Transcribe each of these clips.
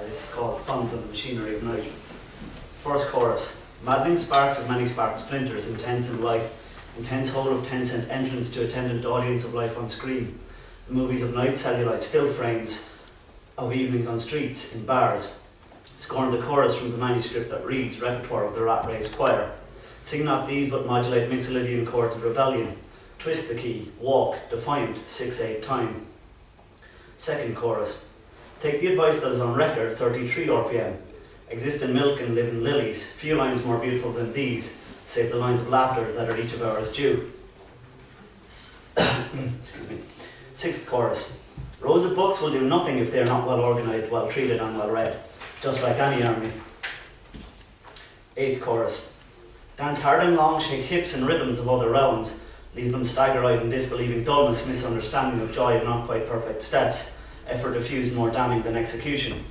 This is called Sons of the Machinery of Night. First chorus. Maddening sparks of many sparked splinters, intense in life, intense whole of 10-cent entrance to attendant audience of life on screen. The movies of night, cellulite, still frames of evenings on streets, in bars. Scorn the chorus from the manuscript that reads, repertoire of the rat-race choir. Sing not these, but modulate mixolydian chords of rebellion. Twist the key, walk, defiant, 6/8 time. Second chorus. Take the advice that is on record, 33 RPM. Exist in milk and live in lilies. Few lines more beautiful than these, save the lines of laughter that are each of ours due. Excuse me. Sixth chorus. Rows of books will do nothing if they are not well organised, well treated and well read, just like any army. Eighth chorus. Dance hard and long, shake hips and rhythms of other realms, leave them stagger-eyed in disbelieving dullness, misunderstanding of joy of not quite perfect steps, effort diffused more damning than execution.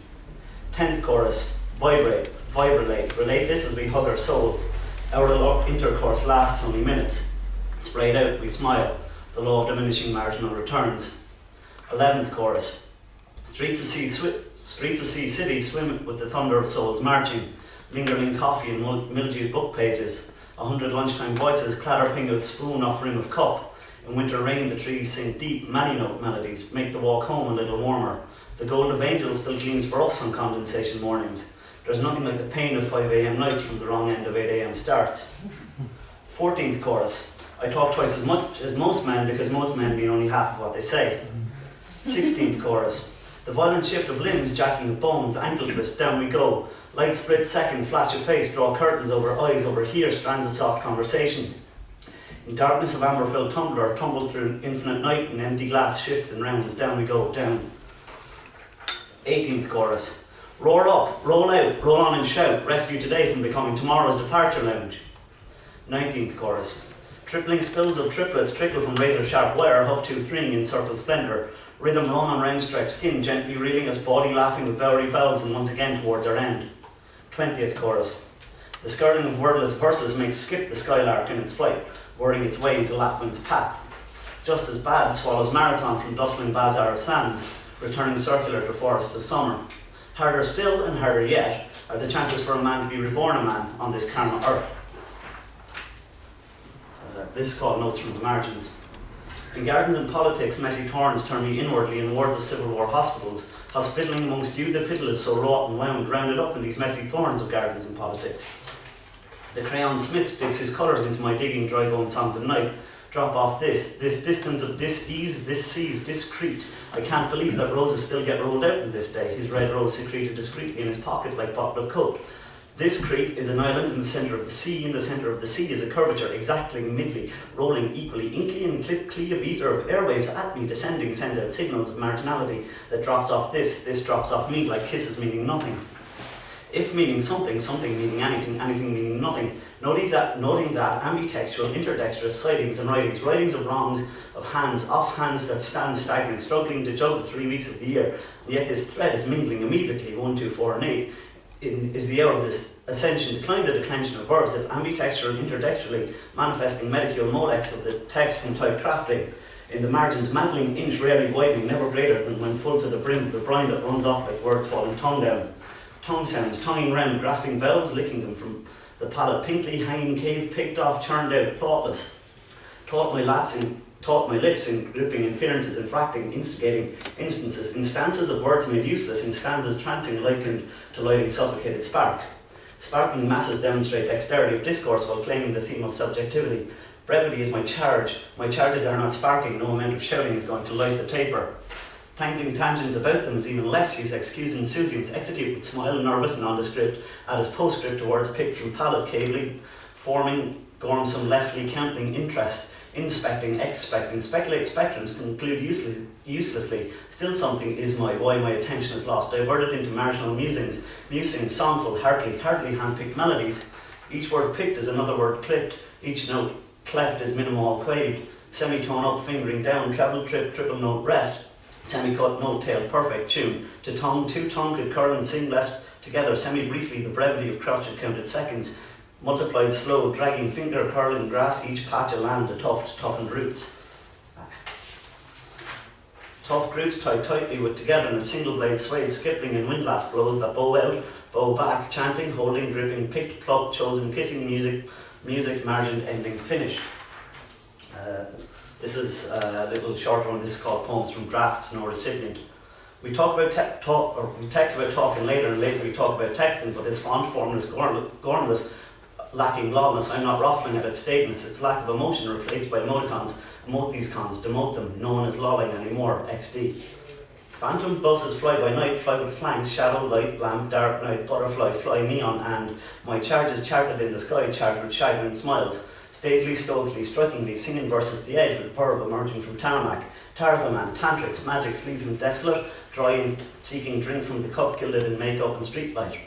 10th chorus. Vibrate, vibrate, relate this as we hug our souls. Our intercourse lasts only minutes. Sprayed out, we smile, the law of diminishing marginal returns. 11th chorus. Streets of sea city swim with the thunder of souls marching, lingering coffee and mildewed book pages. 100 lunchtime voices clatter ping of spoon off rim of cup. In winter rain the trees sing deep, many-note melodies, make the walk home a little warmer. The gold of angels still gleams for us on condensation mornings. There's nothing like the pain of 5 a.m. nights from the wrong end of 8 a.m. starts. 14th chorus. I talk twice as much as most men because most men mean only half of what they say. 16th chorus. The violent shift of limbs, jacking of bones, ankle twist, down we go. Light split second, flash of face, draw curtains over eyes, over here, strands of soft conversations. In darkness of amber-filled tumbler, tumble through infinite night, and empty glass shifts and rounds, down we go, down. 18th chorus. Roar up, roll out, roll on and shout, rescue today from becoming tomorrow's departure lounge. 19th chorus. Tripling spills of triplets trickle from razor-sharp wire, hub 2-3 in circle splendor. Rhythm run on round-stretched skin, gently reeling us, body laughing with bowery bells, and once again towards our end. 20th chorus. The skirting of wordless verses makes skip the skylark in its flight, whirring its way into Lapwing's path. Just as bad swallows marathon from dustling bazaar of sands, returning circular to forests of summer. Harder still and harder yet are the chances for a man to be reborn a man on this karma earth. This is called Notes from the Margins. In gardens and politics, messy thorns turn me inwardly in wards of civil war hospitals, hospitaling amongst you the pitiless, so wrought and wound, rounded up in these messy thorns of gardens and politics. The crayon smith digs his colours into my digging dry bone songs at night. Drop off this distance of this ease, this seas, discreet. I can't believe that roses still get rolled out in this day. His red rose secreted discreetly in his pocket like bottle of coke. This Crete is an island in the centre of the sea. In the centre of the sea is a curvature, exactly midly, rolling equally, inky and clee of ether of airwaves at me, descending, sends out signals of marginality that drops off this drops off me, like kisses meaning nothing. If meaning something, something meaning anything, anything meaning nothing. Noting that ambitextual, interdexterous sightings and writings of wrongs, of hands, off hands that stand staggering, struggling to juggle 3 weeks of the year, and yet this thread is mingling immediately, 1, 2, 4, and 8. Is the hour of this ascension, decline the declension of verbs, that ambitextual and interdexterally manifesting medicule molex of the text and type crafting. In the margins, maddling inch, rarely widening, never greater than when full to the brim of the brine that runs off like words falling tongue down. Tongue sounds, tonguing round, grasping vowels, licking them from the palate, pinkly hanging cave, picked off, churned out, thoughtless. Taught my lips in gripping inferences, infracting, instigating instances, instances of words made useless, in stanzas trancing likened to lighting suffocated spark. Sparkling masses demonstrate dexterity of discourse while claiming the theme of subjectivity. Brevity is my charge. My charges are not sparking, no amount of shouting is going to light the taper. Tangling tangents about them is even less use, excuse insouciance, execute with smile, nervous, nondescript, add as postscript to words picked from palate cabling, forming, gormsome, Leslie, counting, interest, inspecting, expecting, speculate spectrums, conclude uselessly, still something is why my attention is lost, diverted into marginal musings, songful, hardly hand-picked melodies. Each word picked is another word clipped, each note cleft is minimal quaved, semitone up, fingering down, treble trip, triple note rest, semi-cut, note tail, perfect tune, to tongue, two tongue could curl and sing less together, semi-briefly, the brevity of crouched counted seconds, multiplied slow, dragging finger curling grass, each patch of land, a tuft, toughened roots. Tough groups tied tightly with togetherness, single blade swayed, skipping in windlass blows that bow out, bow back, chanting, holding, gripping, picked, plucked, chosen, kissing music, margined, ending, finished. This is a little shorter one. This is called Poems from Drafts, No Recipient. We text about talking later, and later we talk about texting, but this font, formless, gormless, lacking lawlessness. I'm not ruffling about statements. Its lack of emotion replaced by emoticons. Emote these cons, demote them. No one is lolling anymore. XD. Phantom buses fly by night, fly with flanks, shadow, light, lamp, dark night, butterfly, fly, neon, and my charges charted in the sky, charted with chagrin smiles. Stately, stoically, strikingly, singing verses the edge with verb emerging from tarmac. Tarathaman, tantrics, magics, leaving desolate, dry and seeking drink from the cup, gilded in makeup and streetlight.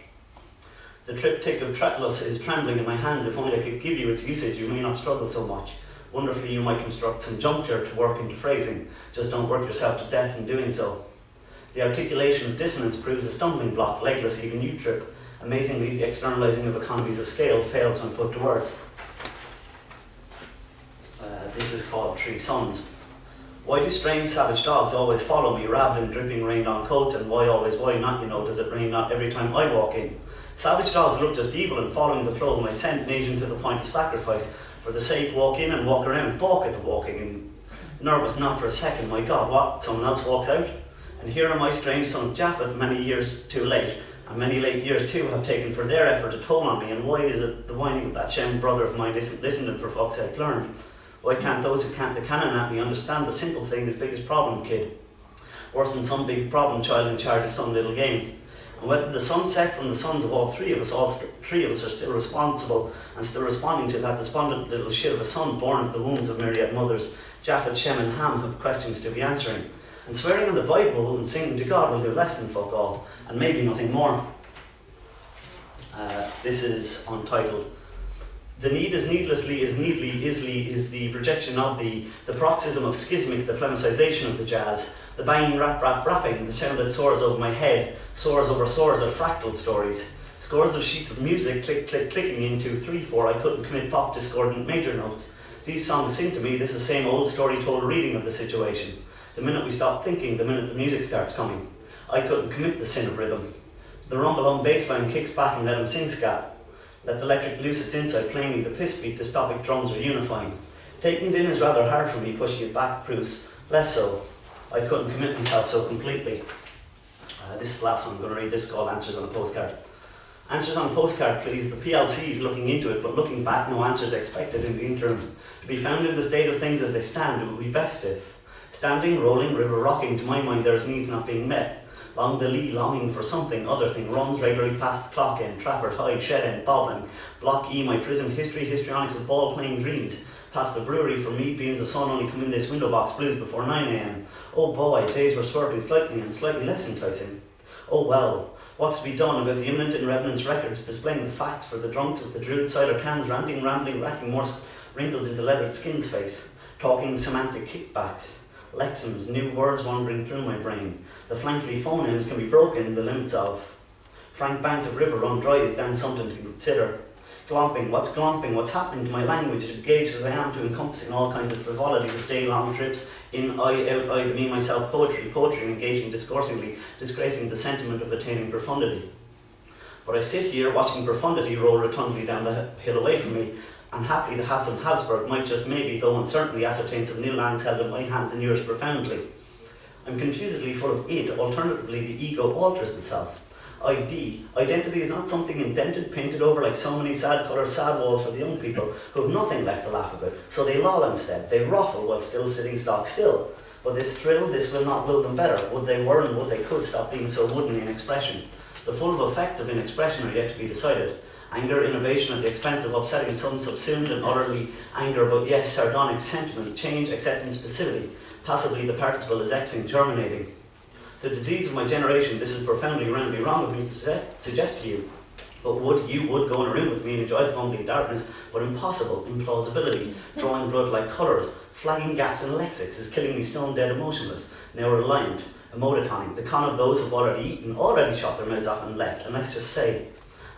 The triptych of Tratlus is trembling in my hands. If only I could give you its usage, you may not struggle so much. Wonderfully, you might construct some juncture to work into phrasing. Just don't work yourself to death in doing so. The articulation of dissonance proves a stumbling block, legless, even you trip. Amazingly, the externalizing of economies of scale fails when put to words. This is called Three Sons. Why do strange savage dogs always follow me, wrapped in dripping rained-on coats, and why always, why not, does it rain not every time I walk in? Savage dogs look just evil, and following the flow of my scent, Asian to the point of sacrifice. For the sake, walk in and walk around, balk at the walking, and nervous not for a second, my God, what, someone else walks out? And here am I, strange son of Japheth, many years too late, and many late years too have taken for their effort a toll on me, and why is it the whining of that sham brother of mine listened and for fuck's sake learned? Why can't those who can't the cannon at me understand the simple thing, his biggest problem, kid? Worse than some big problem child in charge of some little game. And whether the sun sets on the sons of all three of us are still responsible and still responding to that despondent little shit of a son born of the wombs of myriad mothers, Japheth, Shem and Ham have questions to be answering. And swearing on the Bible and singing to God will do less than fuck all, and maybe nothing more. This is untitled. The need is needlessly, is needly, is the projection of the paroxysm of schismic, the plemicization of the jazz, the banging rapping, the sound that soars over my head, soars over soars of fractal stories, scores of sheets of music clicking into 3/4. I couldn't commit pop discordant major notes. These songs sing to me this is the same old story told reading of the situation. The minute we stop thinking, the minute the music starts coming. I couldn't commit the sin of rhythm. The rumble on bassline kicks back and let him sing scat. Let the electric loose its inside plainly, the piss beat, the stopic drums are unifying. Taking it in is rather hard for me, pushing it back proves less so. I couldn't commit myself so completely. This is the last one I'm going to read. This is called Answers on a Postcard. Answers on a postcard, please. The PLC is looking into it, but looking back, no answers expected in the interim. To be found in the state of things as they stand, it would be best if, standing, rolling, river rocking, to my mind there is needs not being met. Long the lee, longing for something, other thing, runs regularly past the clock end, Trafford High, Shed End, Bobbin, Block E, my prison history, histrionics of ball playing dreams, past the brewery for me, beams of sun only come in this window box blues before 9 a.m. Oh boy, days were swerving slightly and slightly less enticing. Oh well, what's to be done about the imminent in Revenant's records, displaying the facts for the drunks with the druid cider cans, ranting, rambling, racking more wrinkles into leathered skin's face, talking semantic kickbacks. Lexems, new words wandering through my brain. The flankly phonemes can be broken, the limits of. Frank banks of river run dry is then something to consider. Glomping, what's happening to my language, engaged as I am to encompassing all kinds of frivolity with day-long trips, in, I, out, I, the me, myself, poetry, engaging discoursingly, disgracing the sentiment of attaining profundity. But I sit here watching profundity roll rotundly down the hill away from me, and happily the Habs of Habsburg might just maybe, though uncertainly, ascertain some new lands held in my hands and yours profoundly. I'm confusedly full of id, alternatively the ego alters itself. ID, identity is not something indented, painted over like so many sad colour sad walls for the young people who have nothing left to laugh about, so they loll instead, they ruffle while still sitting stock still. But this thrill, this will not will them better, would they were and would they could stop being so wooden in expression. The full effects of inexpression are yet to be decided. Anger, innovation at the expense of upsetting some subsumed and utterly anger about yes, sardonic sentiment, change, acceptance, passivity. Passively the participle is exing, germinating. The disease of my generation, this is profoundly roundly wrong of me to suggest to you. But would go in a room with me and enjoy the fumbling darkness, but impossible, implausibility, drawing blood like colours, flagging gaps in lexics is killing me stone dead emotionless, now reliant, emoticoning, the con of those who've already eaten, already shot their mouths off and left, and let's just say,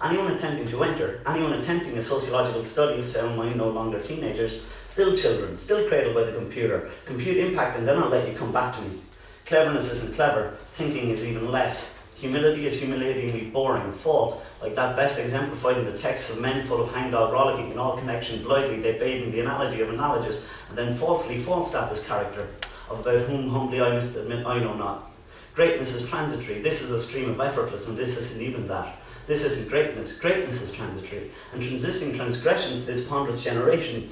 anyone attempting to enter, anyone attempting a sociological study of sound mind, no longer teenagers, still children, still cradled by the computer, compute impact and then I'll let you come back to me. Cleverness isn't clever, thinking is even less. Humility is humiliatingly boring, false, like that best exemplified in the texts of men full of hangdog rollicking in all connection blithely they bathe in the analogy of analogists, and then falsely Falstaff his character, of about whom humbly I must admit I know not. Greatness is transitory, this is a stream of effortless, and this isn't even that. This isn't greatness, greatness is transitory, and transisting transgressions to this ponderous generation,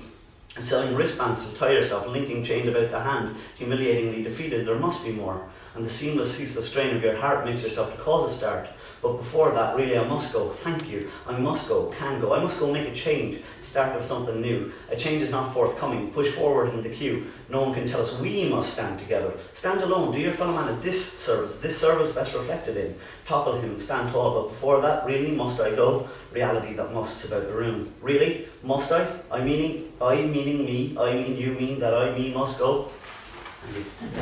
selling wristbands to tie yourself, linking chained about the hand, humiliatingly defeated, there must be more. And the seamless ceaseless strain of your heart makes yourself to cause a start. But before that, really, I must go. Thank you. I must go, can go. I must go make a change, start of something new. A change is not forthcoming. Push forward in the queue. No one can tell us we must stand together. Stand alone. Do your fellow man a disservice. This service best reflected in. Topple him and stand tall. But before that, really, must I go? Reality that musts about the room. Really? Must I? I meaning me. I mean you mean that I me must go. Thank you.